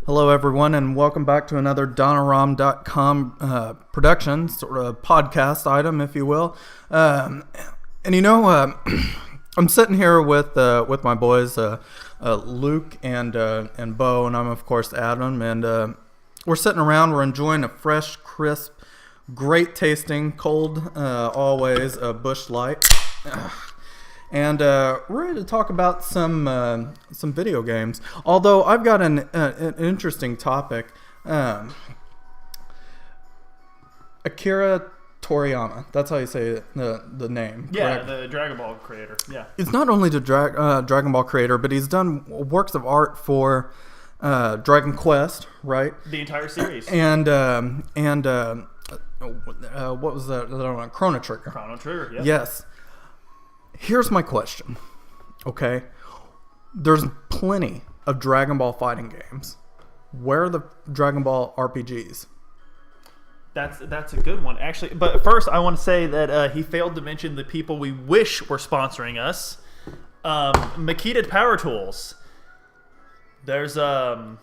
Hello, everyone, and welcome back to another Donaram.com production, sort of podcast item, if you will. I'm sitting here with my boys, Luke and Beau, and I'm of course Adam, and we're sitting around. We're enjoying a fresh, crisp, great tasting, cold, always Busch Light. And we're ready to talk about some video games. Although I've got an interesting topic. Akira Toriyama. That's how you say the name. Yeah, correct? the Dragon Ball creator. Yeah. He's not only the Dragon Ball creator, but he's done works of art for Dragon Quest, right? The entire series. And what was that? I don't know, Chrono Trigger. Chrono Trigger. Yeah. Yes. Here's my question, okay? There's plenty of Dragon Ball fighting games. Where are the Dragon Ball RPGs? That's a good one, actually. But first, I want to say that he failed to mention the people we wish were sponsoring us. Makita Power Tools. There's I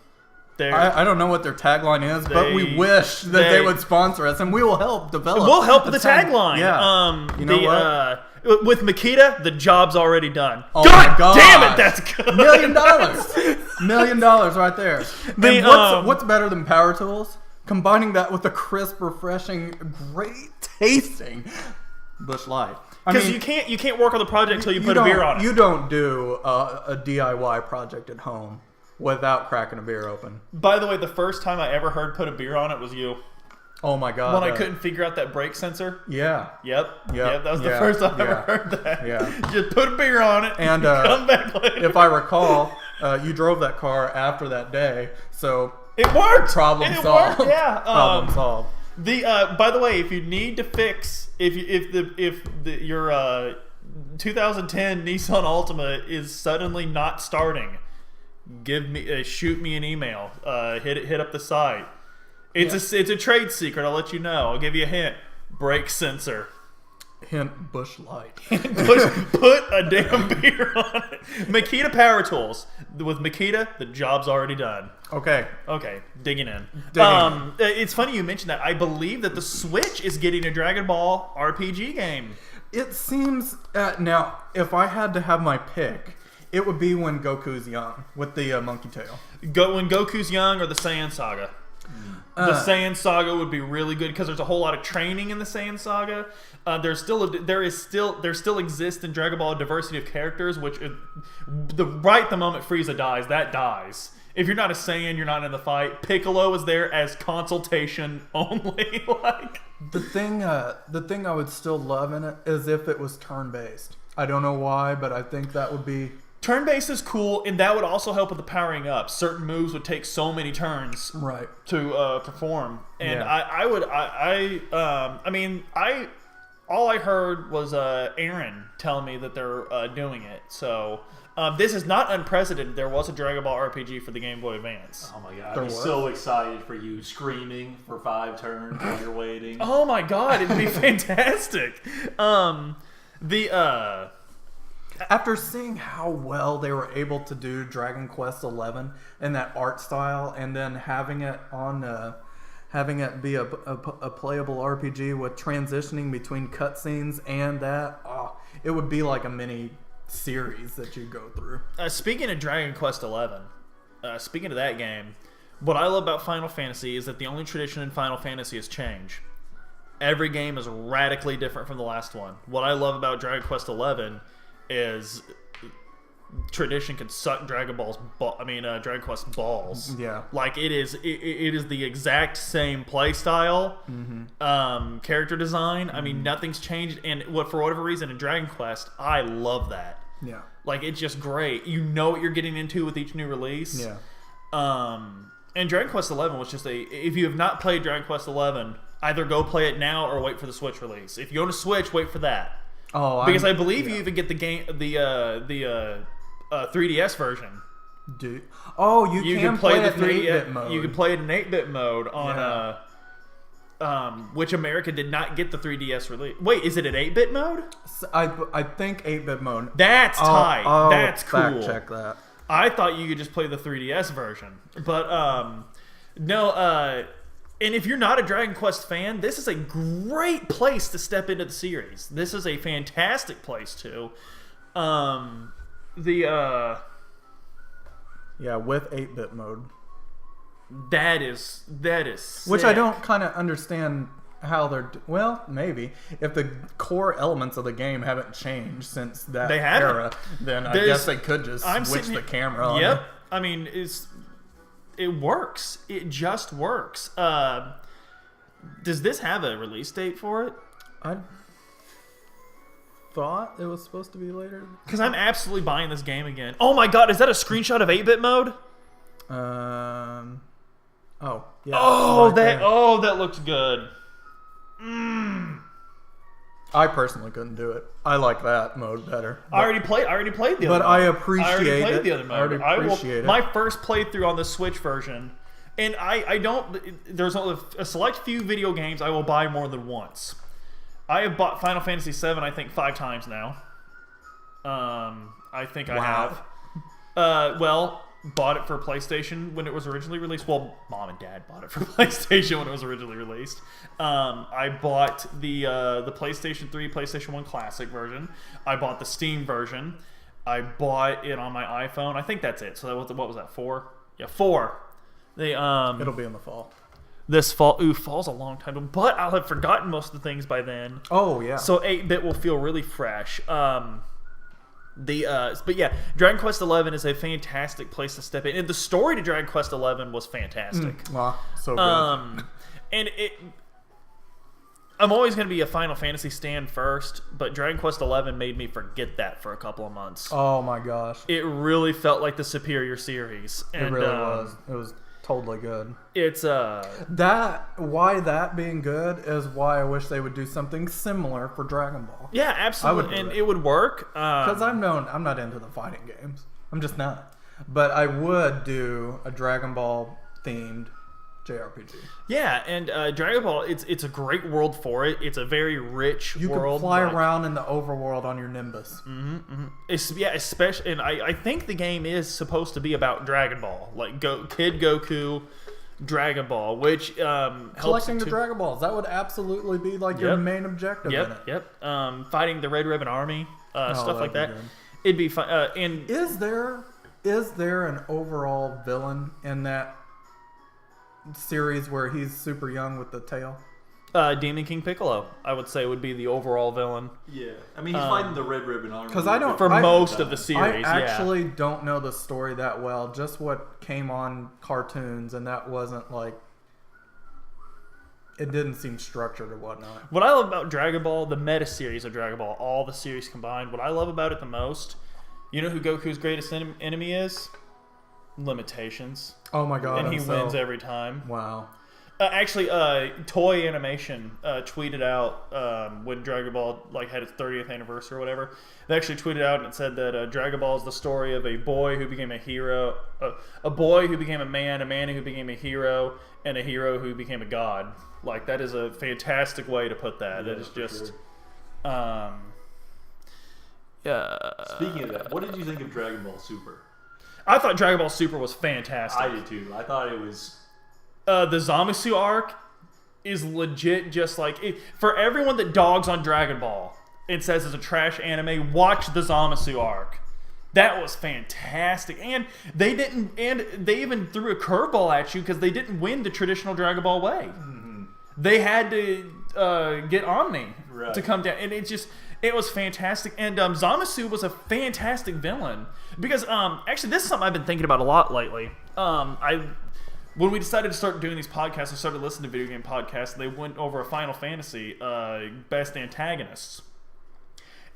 don't know what their tagline is, but we wish that they would sponsor us, and we will help develop. We'll help with the tagline. Yeah. You know what? With Makita, the job's already done. Oh my God. Damn it, that's good. $1 million. $1 million right there. And what's better than Power Tools? Combining that with a crisp, refreshing, great tasting Busch Light. Because you can't work on the project until you put a beer on it. You don't do a DIY project at home without cracking a beer open. By the way, the first time I ever heard put a beer on it was you. Oh my God. When I couldn't figure out that brake sensor. Yeah. Yep. That was the first time I ever heard that. Yeah. Just put a beer on it and come back later. If I recall, you drove that car after that day, so it worked. Problem solved. Worked, yeah. Problem solved. By the way, if you need to fix your 2010 Nissan Altima is suddenly not starting, shoot me an email. Hit up the site. It's a trade secret. I'll let you know. I'll give you a hint. Brake sensor. Hint: Busch Light. Put a damn beer on it. Makita Power Tools. With Makita, the job's already done. Okay. Digging in. It's funny you mentioned that. I believe that the Switch is getting a Dragon Ball RPG game. It seems now. If I had to have my pick, it would be when Goku's young with the monkey tail. When Goku's young, or the Saiyan Saga. The Saiyan Saga would be really good because there's a whole lot of training in the Saiyan Saga. There still exists in Dragon Ball a diversity of characters, which the moment Frieza dies, that dies. If you're not a Saiyan, you're not in the fight. Piccolo is there as consultation only. The thing I would still love in it is if it was turn-based. I don't know why, but I think that would be. Turn-based is cool, and that would also help with the powering up. Certain moves would take so many turns to perform. And all I heard was Aaron telling me that they're doing it. So this is not unprecedented. There was a Dragon Ball RPG for the Game Boy Advance. Oh my God, I'm so excited for you screaming for 5 turns while you're waiting. Oh my God, it'd be fantastic. After seeing how well they were able to do Dragon Quest XI and that art style, and then having it be a playable RPG with transitioning between cutscenes and that, it would be like a mini series that you go through. Speaking of Dragon Quest XI, speaking of that game, what I love about Final Fantasy is that the only tradition in Final Fantasy is change. Every game is radically different from the last one. What I love about Dragon Quest XI is tradition can suck Dragon Quest balls. Yeah, like it is the exact same play style, character design. I mean, nothing's changed, and for whatever reason in Dragon Quest, I love that. Yeah, like it's just great. You know what you're getting into with each new release. Yeah. And Dragon Quest XI was just if you have not played Dragon Quest XI, either go play it now or wait for the Switch release. If you own a Switch, wait for that. Because I believe you even get the 3DS version. Dude. Oh, you can play it in 8-bit mode. You can play it in 8-bit mode on which America did not get the 3DS release. Wait, is it an 8-bit mode? I think 8-bit mode. That's tight. I'll That's cool. Fact check that. I thought you could just play the 3DS version, but no. And if you're not a Dragon Quest fan, this is a great place to step into the series. This is a fantastic place to. Yeah, with 8-bit mode. That is Which I sick. don't kind of understand how they're... Well, maybe. If the core elements of the game haven't changed since that They haven't. era, then I guess they could just switch the camera on. Yep. I mean, it works. It just works. Does this have a release date for it? I thought it was supposed to be later. Because I'm absolutely buying this game again. Oh my god, is that a screenshot of 8-bit mode? Oh, yeah. Oh, right there. that looks good. I personally couldn't do it. I like that mode better. I already played the other But mode. I appreciate I already played it. the other mode. I already appreciate it. My first playthrough on the Switch version, and I don't. There's only a select few video games I will buy more than once. I have bought Final Fantasy VII, I think 5 times now. I think I have. Well, bought it for PlayStation when it was originally released. Well, Mom and Dad bought it for PlayStation when it was originally released. I bought the PlayStation 3, PlayStation 1 Classic version. I bought the Steam version. I bought it on my iPhone. I think that's it. So that was, what was that, 4? Yeah, 4. It'll be in the fall. This fall. Ooh, fall's a long time, but I'll have forgotten most of the things by then. Oh, yeah. So 8-bit will feel really fresh. But yeah, Dragon Quest XI is a fantastic place to step in, and the story to Dragon Quest XI was fantastic. Wow, so good. And I'm always going to be a Final Fantasy stan first, but Dragon Quest XI made me forget that for a couple of months. Oh my gosh, It really felt like the superior series. And, it really was. It was totally good. It's Why that being good is why I wish they would do something similar for Dragon Ball. yeah, absolutely, do and it. it would work. Because I'm not into the fighting games. I'm just not. But I would do a Dragon Ball themed JRPG. Yeah, and Dragon Ball, it's a great world for it. It's a very rich You world. can fly like- around in the overworld on your Nimbus. Yeah, especially, and I think the game is supposed to be about Dragon Ball, like Kid Goku, Dragon Ball, which helps Collecting the to- Dragon Balls. That would absolutely be like your Yep. main objective in it. Yep. Fighting the Red Ribbon Army, stuff like that'd that. be good. It'd be fun. And Is there an overall villain in that series where he's super young with the tail? Demon King Piccolo, I would say, would be the overall villain Yeah, I mean he's fighting the Red Ribbon Army. 'Cause I don't- for I- most of the I series. actually don't know the story that well. Just what came on cartoons, and that wasn't like. It didn't seem structured or whatnot. What I love about Dragon Ball, the meta series of Dragon Ball, all the series combined, what I love about it the most, you know who Goku's greatest enemy is? Limitations. Oh my god! And he I'm so- wins every time. Wow. Actually, Toei Animation tweeted out when Dragon Ball had its 30th anniversary or whatever. They actually tweeted out and it said that Dragon Ball is the story of a boy who became a hero, a boy who became a man who became a hero, and a hero who became a god. Like, that is a fantastic way to put that. Yeah, That is for just, sure. Speaking of that, what did you think of Dragon Ball Super? I thought Dragon Ball Super was fantastic. I did too. I thought it was. The Zamasu arc is legit just like for everyone that dogs on Dragon Ball and says it's a trash anime, watch the Zamasu arc. That was fantastic. And they even threw a curveball at you because they didn't win the traditional Dragon Ball way. Mm-hmm. They had to get Omni Right. to come down, and it was fantastic. And Zamasu was a fantastic villain because actually this is something I've been thinking about a lot lately. When we decided to start doing these podcasts, I started listening to video game podcasts. And they went over a Final Fantasy best antagonists,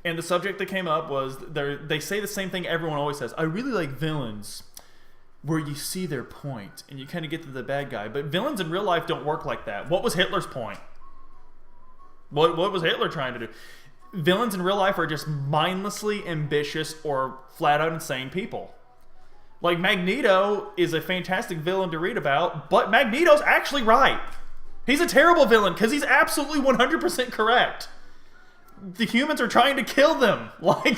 and the subject that came up was they say the same thing everyone always says. I really like villains where you see their point and you kind of get to the bad guy, but villains in real life don't work like that. What was Hitler's point? What was Hitler trying to do? Villains in real life are just mindlessly ambitious or flat out insane people. Like, Magneto is a fantastic villain to read about, but Magneto's actually right. He's a terrible villain because he's absolutely 100% correct. The humans are trying to kill them. Like,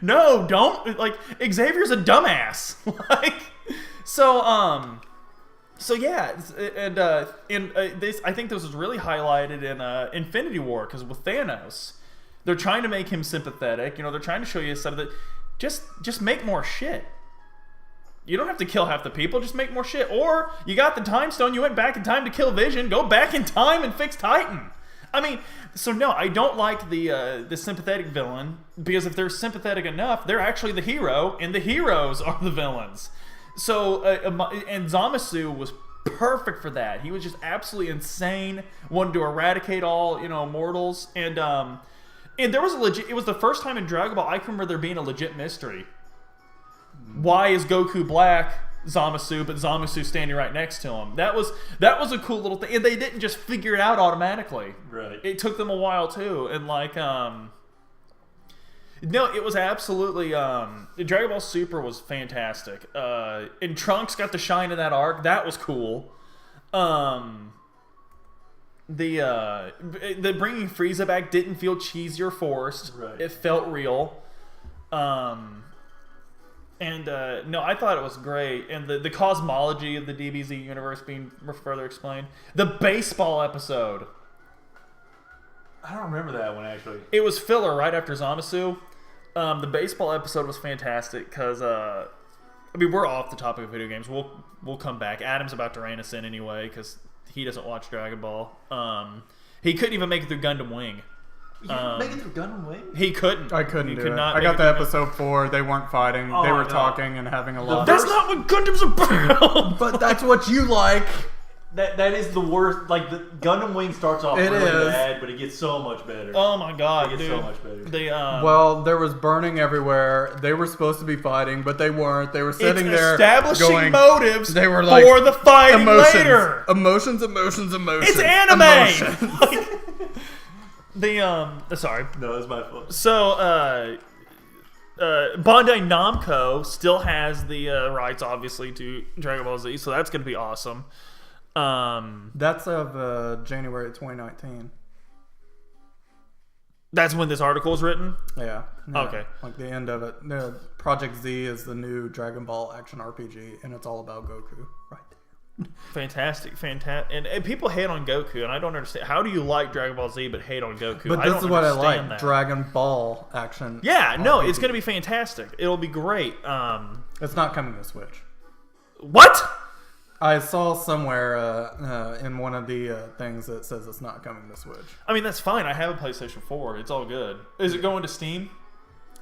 No, don't. Like, Xavier's a dumbass. Like, so yeah, and this, I think this was really highlighted in Infinity War, because with Thanos, they're trying to make him sympathetic. You know, they're trying to show you a side of that. Just make more shit. You don't have to kill half the people. Just make more shit. Or you got the time stone. You went back in time to kill Vision. Go back in time and fix Titan. I mean, so no, I don't like the sympathetic villain, because if they're sympathetic enough, they're actually the hero, and the heroes are the villains. So and Zamasu was perfect for that. He was just absolutely insane, wanted to eradicate all mortals, and there was a legit. It was the first time in Dragon Ball I can remember there being a legit mystery. Why is Goku black, Zamasu, but Zamasu standing right next to him? That was a cool little thing, and they didn't just figure it out automatically. Right. It took them a while too, and like no, it was absolutely Dragon Ball Super was fantastic. And Trunks got the shine in that arc. That was cool. The bringing Frieza back didn't feel cheesy or forced. Right. It felt real. No, I thought it was great. And the cosmology of the DBZ universe being further explained. The baseball episode. I don't remember that one, actually. It was filler right after Zamasu. The baseball episode was fantastic because, I mean, we're off the topic of video games. We'll come back. Adam's about to rein us in anyway because he doesn't watch Dragon Ball. He couldn't even make it through Gundam Wing. You didn't make it through Gundam Wing? He couldn't. I couldn't He do could it. not I make got it to through episode 4. They weren't fighting. Oh, they were no. talking and having a lot. That's not what Gundam's about. But that's what you like. That is the worst. Like, the Gundam Wing starts off It really is. bad, but it gets so much better. Oh my god, It gets dude. so much better. Well, there was burning everywhere. They were supposed to be fighting, but they weren't. They were sitting it's there establishing going, motives They were like, for the fighting emotions, later. emotions. It's anime. Emotions. Sorry. No, that's my fault. So, Bandai Namco still has the rights, obviously, to Dragon Ball Z, so that's going to be awesome. That's of January 2019. That's when this article is written? Yeah. Okay. Like the end of it. No, Project Z is the new Dragon Ball action RPG, and it's all about Goku. Right there. Fantastic. And people hate on Goku, and I don't understand. How do you like Dragon Ball Z but hate on Goku? But I this don't is what I understand like. that. Dragon Ball action. Yeah, no, RPG. it's going to be fantastic. It'll be great. It's not coming to Switch. What? I saw somewhere in one of the things that says it's not coming to Switch. I mean, that's fine. I have a PlayStation 4. It's all good. Is it going to Steam?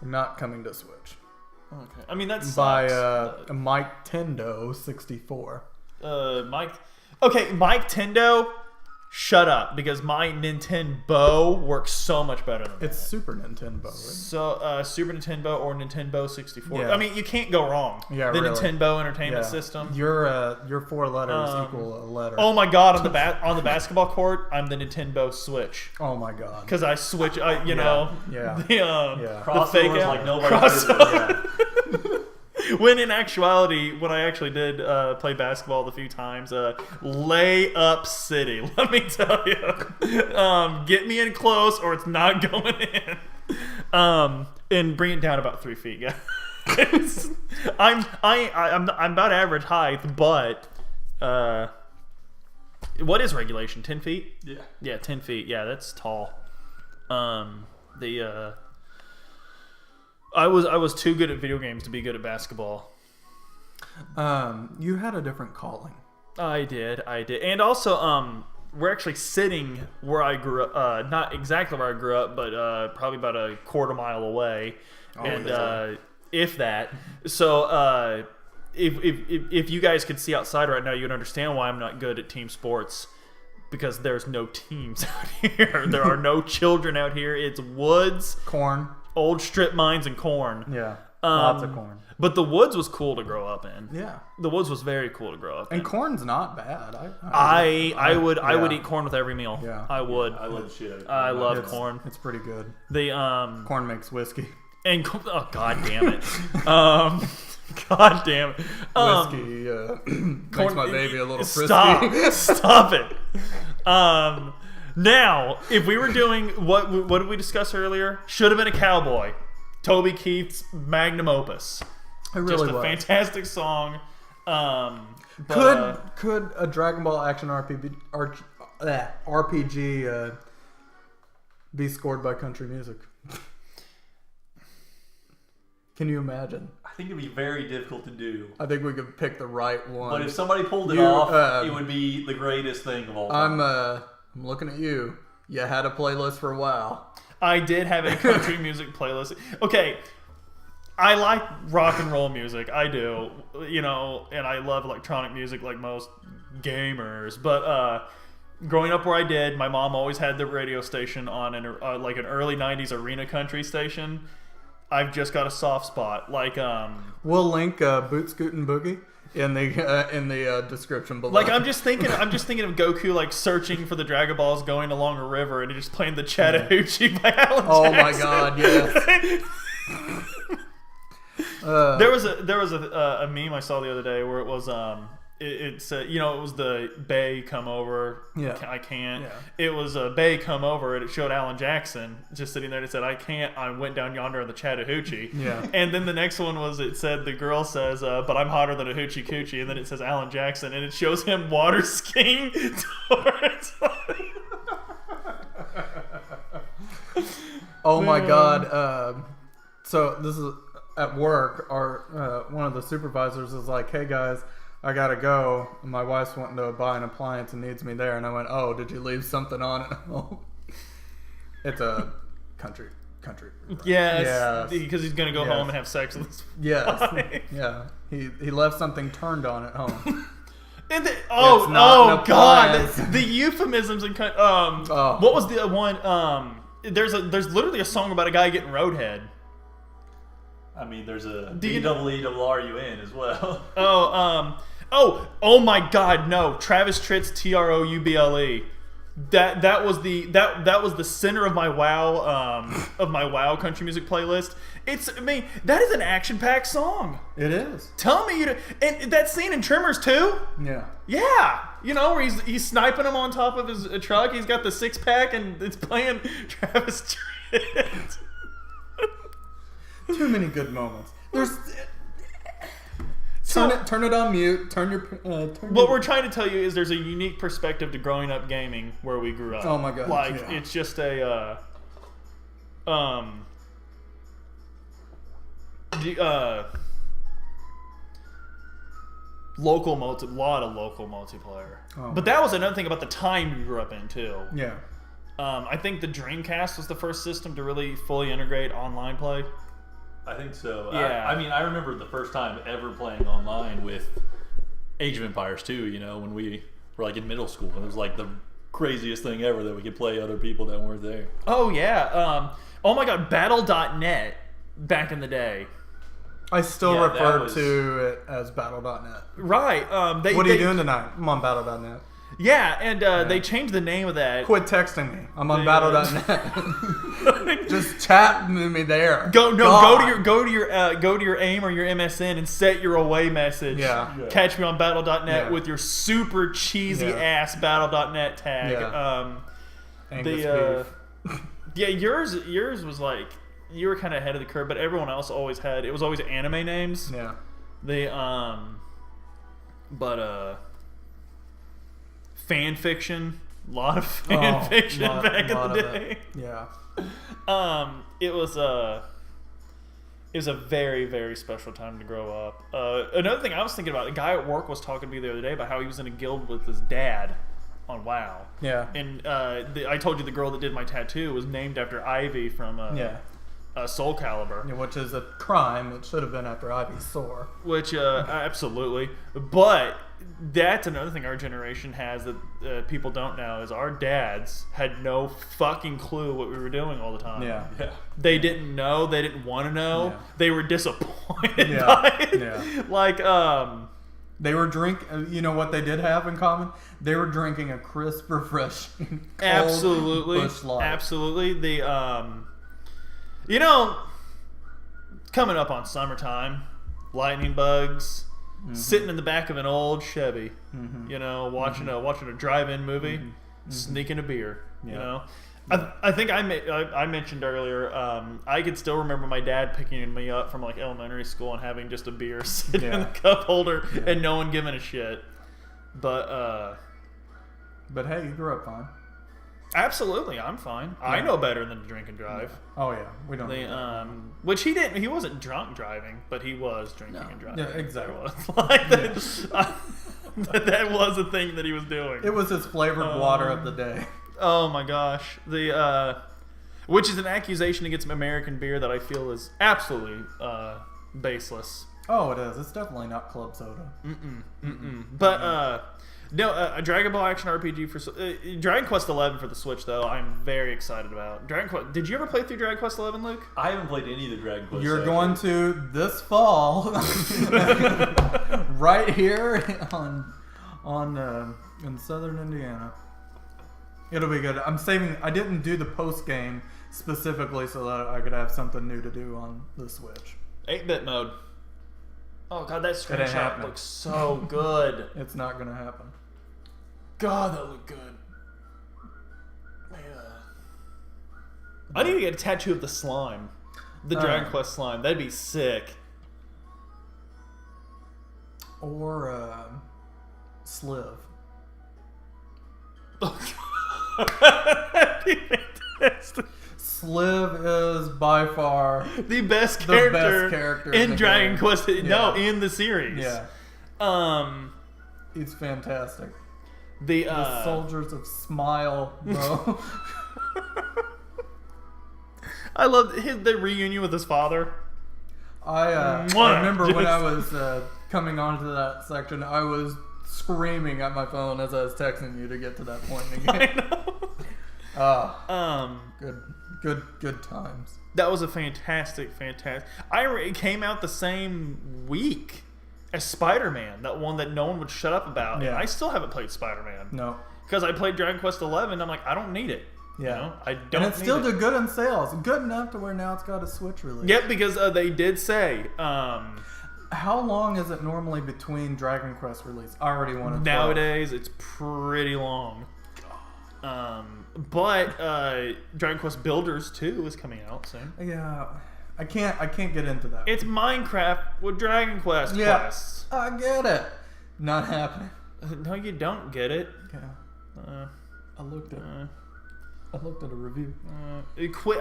Not coming to Switch. Okay. I mean, that's By Mike Tendo 64. Mike. Okay, Mike Tendo, shut up, because my Nintendo works so much better than It's that. Super Nintendo, right? So, Super Nintendo or Nintendo 64. Yeah. I mean, you can't go wrong. Yeah, the really. Nintendo Entertainment Yeah. System. Your 4 letters equal a letter. Oh my god, on the basketball court, I'm the Nintendo Switch. Oh my god. Because I switch, you know, Yeah. the Yeah. the fake Crossovers out. like nobody's business. Yeah. When in actuality, when I actually did play basketball the few times, layup city, let me tell you. Get me in close or it's not going in. And bring it down about 3 feet, guys. I'm about average height, but what is regulation? 10 feet? Yeah. Yeah, 10 feet. Yeah, that's tall. I was too good at video games to be good at basketball. You had a different calling. I did, and also we're actually sitting where I grew up. Not exactly where I grew up, but probably about a quarter mile away, and if that. So if you guys could see outside right now, you'd understand why I'm not good at team sports. Because there's no teams out here. There are no children out here. It's woods, Corn. old strip mines, and corn. Yeah. Lots of corn. But the woods was cool to grow up in. Yeah. The woods was very cool to grow up in. And corn's not bad. I would yeah. eat corn with every meal. Yeah. I would. I love shit. I love It's- corn. It's pretty good. The Corn makes whiskey. and oh god damn it. God damn it. Whiskey makes my baby a little frisky. Stop it. Now, if we were doing what did we discuss earlier? Should have been a cowboy. Toby Keith's magnum opus. It really Just a was. fantastic song. But, Could a Dragon Ball action RPG be scored by country music? Can you imagine? I think it'd be very difficult to do. I think we could pick the right one. But if somebody pulled it off, it would be the greatest thing of all time. I'm looking at you. You had a playlist for a while. I did have a country music playlist. Okay, I like rock and roll music. I do, and I love electronic music like most gamers. But growing up where I did, my mom always had the radio station on an early '90s arena country station. I've just got a soft spot. We'll link Boot Scootin' Boogie in the description below. I'm just thinking of Goku searching for the Dragon Balls going along a river, and he's just playing the Chattahoochee by Alan Jackson. Oh my God, yes. There was a meme I saw the other day where it was it said, it was the Beau come over. Yeah. I can't. Yeah. It was a Beau come over, and it showed Alan Jackson just sitting there, and it said, I can't, I went down yonder in the Chattahoochee. Yeah. And then the next one was, it said, the girl says, but I'm hotter than a hoochie coochie, and then it says Alan Jackson, and it shows him water skiing towards Oh my God. So this is at work. Our one of the supervisors is like, "Hey guys, I gotta go. My wife's wanting to buy an appliance and needs me there." And I went, "Oh, did you leave something on it?" It's a country. Yeah, because he's gonna go Yes. home and have sex with his Yes. wife. Yeah. He left something turned on at home. And It's not an God, appliance. the euphemisms and Oh. what was the one? There's literally a song about a guy getting roadhead. I mean, there's a Do you- DEERUN as well. Oh my God, no! Travis Tritt's TROUBLE. That was the center of my WoW country music playlist. That is an action-packed song. It is. Tell me and that scene in Tremors too. Yeah. Yeah, where he's sniping him on top of his truck. He's got the 6-pack and it's playing Travis Tritt. Too many good moments. There's. Turn it on mute. What we're trying to tell you is there's a unique perspective to growing up gaming where we grew up. Oh my God, yeah. It's just a lot of local multiplayer. Oh. But that was another thing about the time you grew up in too. Yeah. I think the Dreamcast was the first system to really fully integrate online play. I think so. Yeah. I remember the first time ever playing online with Age of Empires 2, when we were in middle school. It was the craziest thing ever that we could play other people that weren't there. Oh, yeah. Oh, my God. Battle.net back in the day. I still Yeah, refer that was- to it as Battle.net. Right. What are you doing tonight? I'm on Battle.net. Yeah, and they changed the name of that. Quit texting me. I'm on They- Battle.net. Just chat with me there. Go God. to your AIM or your MSN and set your away message. Yeah. Catch me on Battle.net Yeah. with your super cheesy ass Battle.net tag. Yeah. Angus beef. Yeah, yours was you were kind of ahead of the curve, but everyone else always anime names. Yeah. Fan fiction, a lot of fan fiction back in the day. Yeah. It was a very, very special time to grow up. Another thing I was thinking about, a guy at work was talking to me the other day about how he was in a guild with his dad on WoW. Yeah. And I told you the girl that did my tattoo was named after Ivy from Soul Calibur. Yeah, which is a crime. It should have been after Ivy's sore. Which, absolutely. But that's another thing our generation has that people don't know is our dads had no fucking clue what we were doing all the time. Yeah. They didn't know. They didn't want to know. Yeah. They were disappointed Yeah. by it. Yeah. They were drinking. You know what they did have in common? They were drinking a crisp, refreshing, cold Absolutely. Busch Light. Absolutely. Coming up on summertime, lightning bugs, sitting in the back of an old Chevy, watching a drive-in movie, sneaking a beer, I think I mentioned earlier, I could still remember my dad picking me up from like elementary school and having just a beer sitting in the cup holder and no one giving a shit. But hey, you grew up fine. Absolutely, I'm fine. Yeah. I know better than to drink and drive. Oh yeah, we don't. Which he didn't. He wasn't drunk driving, but he was drinking and driving. Yeah, exactly. That was a thing that he was doing. It was his flavored water of the day. Oh my gosh, which is an accusation against American beer that I feel is absolutely baseless. Oh, it is. It's definitely not club soda. But no, a Dragon Ball action RPG for Dragon Quest XI for the Switch though. I'm very excited about Dragon Quest. Did you ever play through Dragon Quest XI, Luke? I haven't played any of the Dragon Quest. You're going to this fall, right here in southern Indiana. It'll be good. I'm saving. I didn't do the post game specifically so that I could have something new to do on the Switch. 8-bit mode. Oh god, that screenshot looks so good. It's not gonna happen. God, that looked good. I need to get a tattoo of the slime. The Dragon Quest slime. That'd be sick. Or Sliv. That'd be fantastic. Sliv is by far the best character in Dragon Quest. No, in the series. Yeah. He's fantastic. The soldiers of Smile, bro. I love the reunion with his father. I remember when I was coming onto that section, I was screaming at my phone as I was texting you to get to that point in the game. Good times. That was a fantastic. It came out the same week as Spider-Man, that one that no one would shut up about. Yeah. And I still haven't played Spider-Man. No. Because I played Dragon Quest XI, and I'm like, I don't need it. Yeah. You know? I don't. And it still did good in sales. Good enough to where now it's got a Switch release. Yep, because they did say. How long is it normally between Dragon Quest release? I already want to. Nowadays, it's pretty long. But Dragon Quest Builders 2 is coming out soon. Yeah, I can't get into that. It's Minecraft with Dragon Quest quests. I get it. Not happening. No, you don't get it. Yeah. I looked at a review.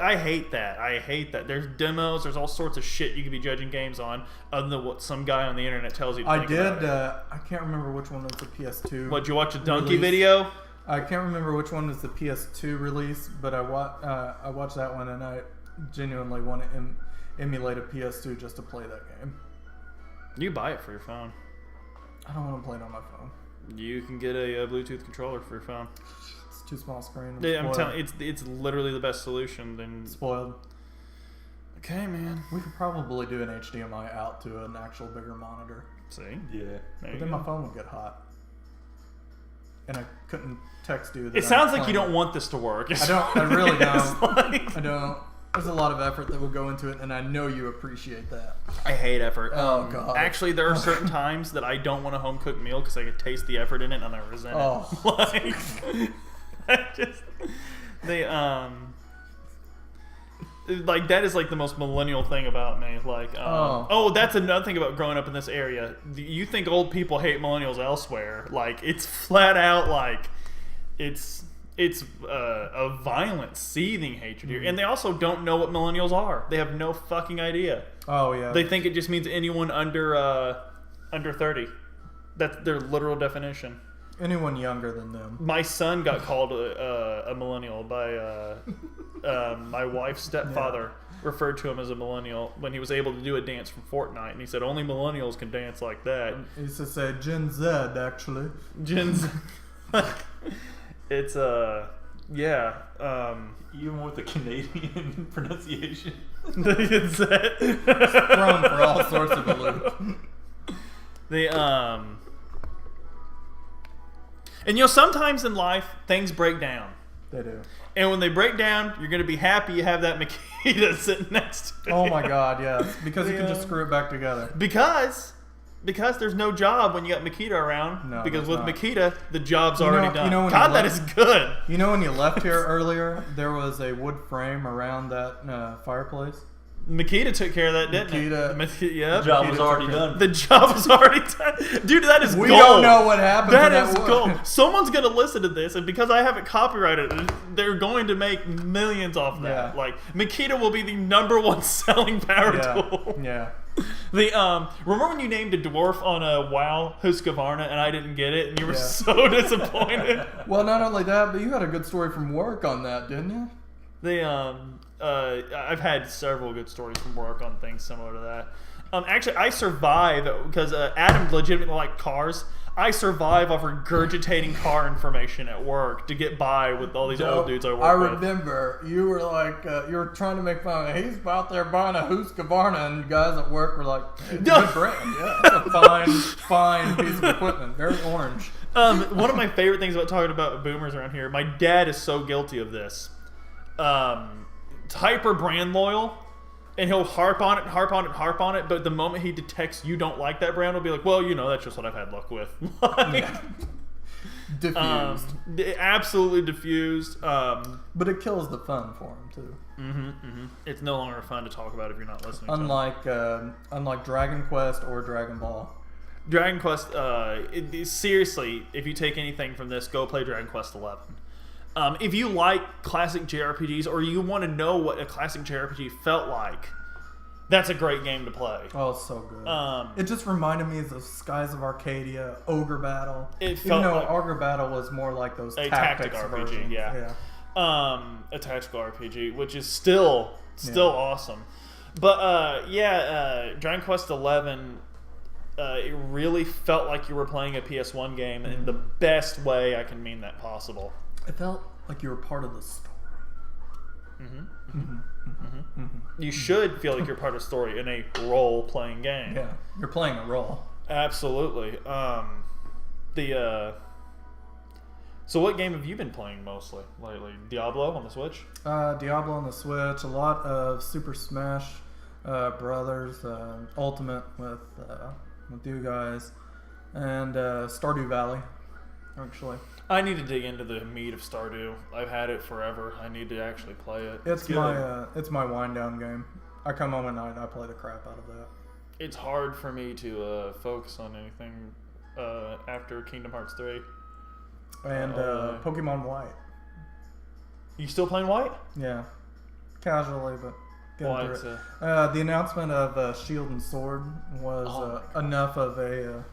I hate that. There's demos. There's all sorts of shit you could be judging games on, other than what some guy on the internet tells you to think about it. I can't remember which one was the PS2. What, did you watch a donkey video? I can't remember which one was the PS2 release, but I watched that one, and I genuinely want to emulate a PS2 just to play that game. You buy it for your phone. I don't want to play it on my phone. You can get a Bluetooth controller for your phone. It's too small screen. I'm telling you, it's literally the best solution. Then spoiled. Okay, man. We could probably do an HDMI out to an actual bigger monitor. See? Yeah. But then my phone would get hot. And I couldn't text you. It sounds like you don't want this to work. I really don't. I don't. There's a lot of effort that will go into it, and I know you appreciate that. I hate effort. Oh, God. Actually, there are certain times that I don't want a home-cooked meal because I can taste the effort in it, and I resent it. Like, like, that is like the most millennial thing about me. Like, that's another thing about growing up in this area. You think old people hate millennials elsewhere? Like, it's flat out like it's a violent, seething hatred here, and they also don't know what millennials are. They have no fucking idea. Oh yeah. They think it just means anyone under 30. That's their literal definition. Anyone younger than them. My son got called a millennial by my wife's stepfather. Referred to him as a millennial when he was able to do a dance from Fortnite, and he said only millennials can dance like that. He used to say Gen Z, actually. Gen Z. It's yeah. Even with the Canadian pronunciation. It's thrown for all sorts of a loop. And sometimes in life things break down. They do. And when they break down, you're gonna be happy you have that Makita sitting next to you. Oh my God, yes. Because you can just screw it back together. Because Because there's no job when you got Makita around. No, because there's with not. Makita, the job's already done. when God, you that left- is good. You know when you left here earlier, there was a wood frame around that fireplace. Makita took care of that, didn't Makita- it? Yep. The job Makita was already took care- done. The job was already done. Dude, that is We gold. don't know what happened. That to is that wood. gold. Someone's gonna listen to this, and because I haven't copyrighted it, they're going to make millions off that. Yeah. Like Makita will be the #1 selling power tool. Yeah. The remember when you named a dwarf on a WoW Husqvarna and I didn't get it, and you were Yeah. so disappointed. Well, not only that, but you had a good story from work on that, didn't you? I've had several good stories from work on things similar to that. Actually, I survive because Adam legitimately liked cars. I survive off regurgitating car information at work to get by with all these old dudes I work with. remember you were like, you were trying to make fun of he's out there buying a Husqvarna, and guys at work were like, it's a good brand. Yeah, it's a fine piece of equipment. Very orange. One of my favorite things about talking about boomers around here, my dad is so guilty of this. Hyper brand loyal, and he'll harp on it, but the moment he detects you don't like that brand, he'll be like, well, that's just what I've had luck with. Diffused. Absolutely diffused. But it kills the fun for him, too. It's no longer fun to talk about if you're not listening Unlike Dragon Quest or Dragon Ball. Dragon Quest, seriously, if you take anything from this, go play Dragon Quest 11. If you like classic JRPGs or you want to know what a classic JRPG felt like, that's a great game to play. Oh, it's so good. It just reminded me of the Skies of Arcadia, Ogre Battle. It Even felt though like Ogre Battle was more like those a tactics tactic RPG, versions. yeah. A tactical RPG, which is still awesome. But Dragon Quest 11, it really felt like you were playing a PS1 game in the best way I can mean that possible. It felt like you were part of the story. You should feel like you're part of a story in a role-playing game. Yeah, you're playing a role. Absolutely. So what game have you been playing mostly lately? Diablo on the Switch? Diablo on the Switch, a lot of Super Smash Brothers, Ultimate with you guys, and Stardew Valley, actually. I need to dig into the meat of Stardew. I've had it forever. I need to actually play it. It's my wind down game. I come home at night and I play the crap out of that. It's hard for me to focus on anything after Kingdom Hearts 3. And Pokemon White. You still playing White? Yeah, casually, but getting White's through it. The announcement of Shield and Sword was enough of a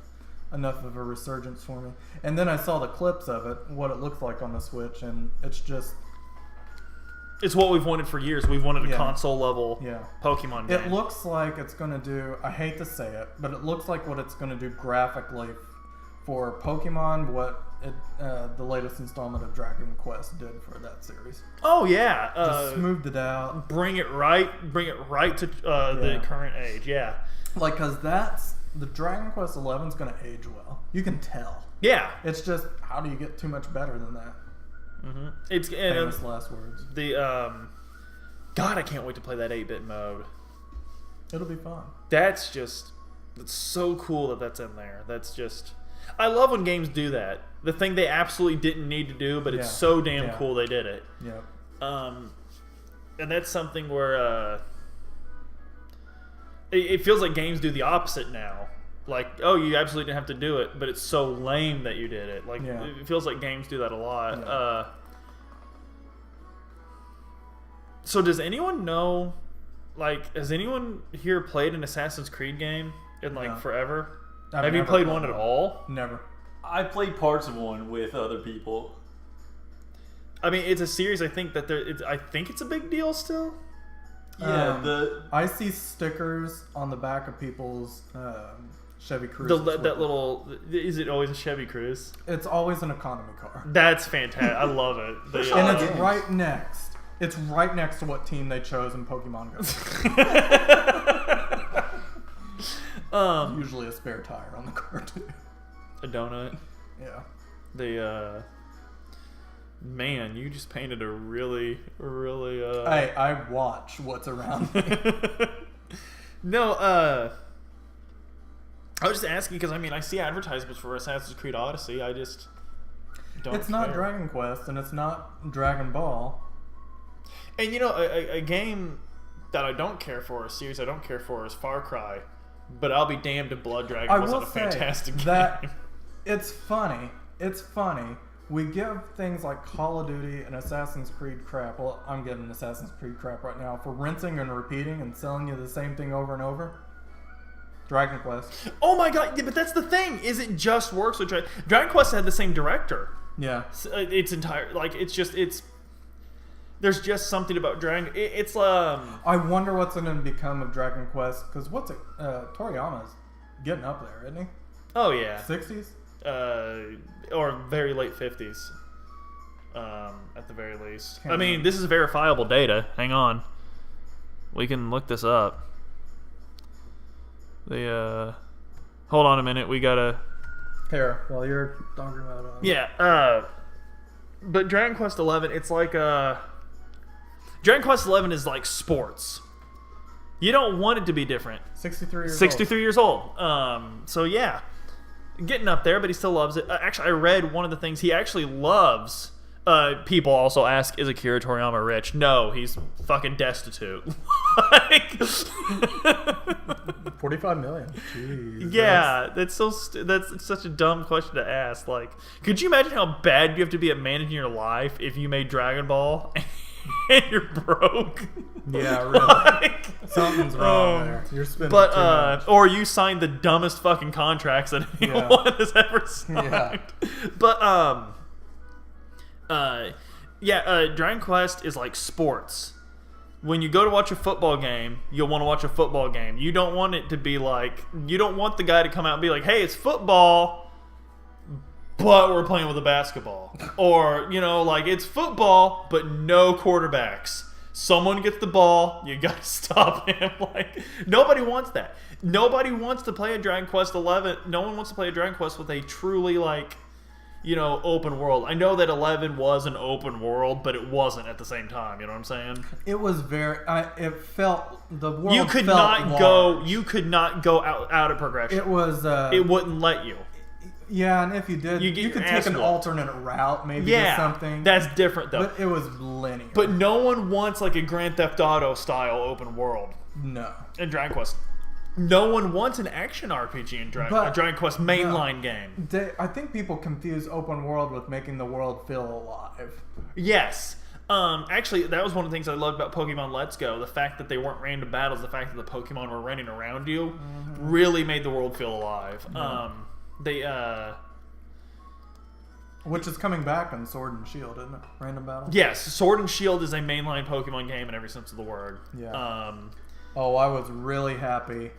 resurgence for me. And then I saw the clips of it, what it looks like on the Switch, and it's just... It's what we've wanted for years. We've wanted a console level Pokemon game. It looks like it's going to do, I hate to say it, but it looks like what it's going to do graphically for Pokemon, what the latest installment of Dragon Quest did for that series. Oh yeah, Just smoothed it out. Bring it right to the current age. Yeah, like, because the Dragon Quest 11 is going to age well. You can tell. Yeah, it's just, how do you get too much better than that? It's famous last words. God, I can't wait to play that 8-bit mode. It'll be fun. That's so cool that's in there. That's just, I love when games do that. The thing they absolutely didn't need to do, but it's so damn cool they did it. Yep. And that's something where it feels like games do the opposite now. Like, oh, you absolutely didn't have to do it, but it's so lame that you did it. Like, it feels like games do that a lot. Yeah. So does anyone know, like, has anyone here played an Assassin's Creed game in, like, forever? Have you played one at all? Never. I played parts of one with other people. I mean, it's a series. I think that I think it's a big deal still. Yeah, I see stickers on the back of people's Chevy Cruze. That little, is it always a Chevy Cruze? It's always an economy car. That's fantastic. I love it. And it's right next. It's right next to what team they chose in Pokemon Go. Usually a spare tire on the car too. A donut. Yeah. Man, you just painted a really Hey, I watch what's around me. No, I was just asking because I see advertisements for Assassin's Creed Odyssey. I just don't. It's not Dragon Quest and it's not Dragon Ball. And a game that I don't care for, a series I don't care for, is Far Cry. But I'll be damned if Blood Dragon wasn't a fantastic game. It's funny. It's funny. We give things like Call of Duty and Assassin's Creed crap. Well, I'm getting Assassin's Creed crap right now for rinsing and repeating and selling you the same thing over and over. Dragon Quest. Oh my god! Yeah, but that's the thing. Is it just works with Dragon Quest had the same director. Yeah. It's entire it's. There's just something about Dragon. It's I wonder what's going to become of Dragon Quest because Toriyama's getting up there, isn't he? Oh yeah. 60s. Or very late 50s. At the very least. This is verifiable data. Hang on. We can look this up. Hold on a minute. We gotta. Here, while you're talking about it. Yeah. But Dragon Quest 11, it's like Dragon Quest 11 is like sports. You don't want it to be different. 63 years old. So yeah, getting up there, but he still loves it. Actually, I read one of the things he actually loves. People also ask, is Akira Toriyama rich? No, he's fucking destitute. Like, 45 million. Jeez. Yeah, that's such a dumb question to ask. Like, could you imagine how bad you have to be at managing your life if you made Dragon Ball and you're broke? Yeah, really. Like, something's wrong there. You're spending too much. Or you signed the dumbest fucking contracts that anyone has ever signed. Yeah. But Dragon Quest is like sports. When you go to watch a football game, you'll want to watch a football game. You don't want it to be like, you don't want the guy to come out and be like, hey, it's football, but we're playing with a basketball. Or, like, it's football, but no quarterbacks. Someone gets the ball, you gotta stop him. Like, nobody wants that. Nobody wants to play a Dragon Quest 11. No one wants to play a Dragon Quest with a truly, like, open world. I know that 11 was an open world, but it wasn't at the same time. You know what I'm saying? It was it felt, the world You could felt not large. go. You could not go out of progression. It was. It wouldn't let you. Yeah, and if you did, you could take an alternate route, maybe to something. That's different though. But it was linear. But no one wants like a Grand Theft Auto style open world. No. In Dragon Quest. No one wants an action RPG in Dragon Quest mainline game. I think people confuse open world with making the world feel alive. Yes. Actually, that was one of the things I loved about Pokemon Let's Go. The fact that they weren't random battles, the fact that the Pokemon were running around you, really made the world feel alive. Which is coming back on Sword and Shield, isn't it? Random battles? Yes, Sword and Shield is a mainline Pokemon game in every sense of the word. Yeah. I was really happy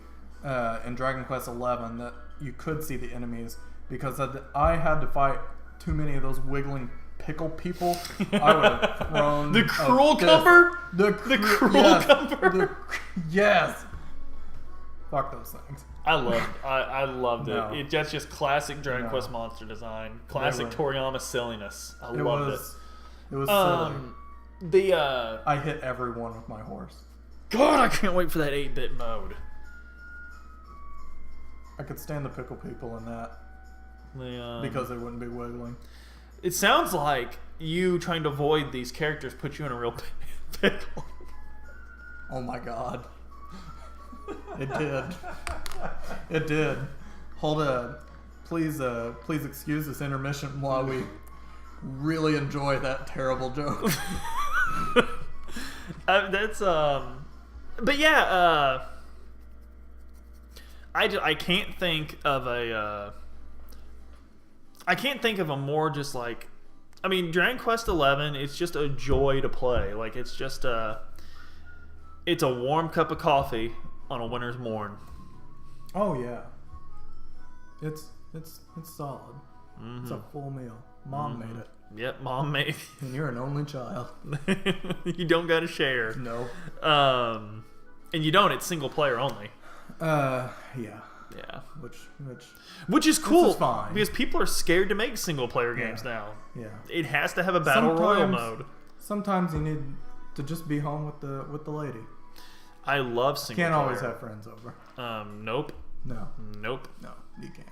in Dragon Quest 11 that you could see the enemies because I had to fight too many of those wiggling pickle people. I would have thrown the Cruel Cumber? The Cruel Cumber? Yes. Fuck those things. I loved it. That's just classic Dragon Quest monster design. Classic Toriyama silliness. I loved it. It was silly. I hit everyone with my horse. God, I can't wait for that 8-bit mode. I could stand the pickle people in that. Because they wouldn't be wiggling. It sounds like you trying to avoid these characters put you in a real pickle. Oh my god. It did. It did. Please excuse this intermission while we really enjoy that terrible joke. But yeah, I can't think of a more just like, Dragon Quest 11, it's just a joy to play. Like, it's just it's a warm cup of coffee on a winter's morn. Oh yeah. It's solid. Mm-hmm. It's a full meal. Mom made it. Yep, Mom made it. And you're an only child. You don't gotta share. No. And you don't, it's single player only. Yeah. Yeah. Which is cool. Is fine. Because people are scared to make single player games now. Yeah. It has to have a battle royale mode. Sometimes you need to just be home with the lady. I love single player. Can't always have friends over. Nope. No. Nope. No, you can't.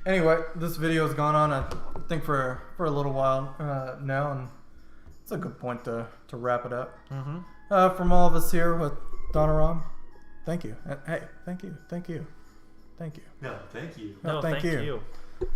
Anyway, this video has gone on, I think, for a little while now, and it's a good point to wrap it up. Mm-hmm. From all of us here with Donaram, thank you. Hey, thank you. No, thank you. No, thank thank you. you.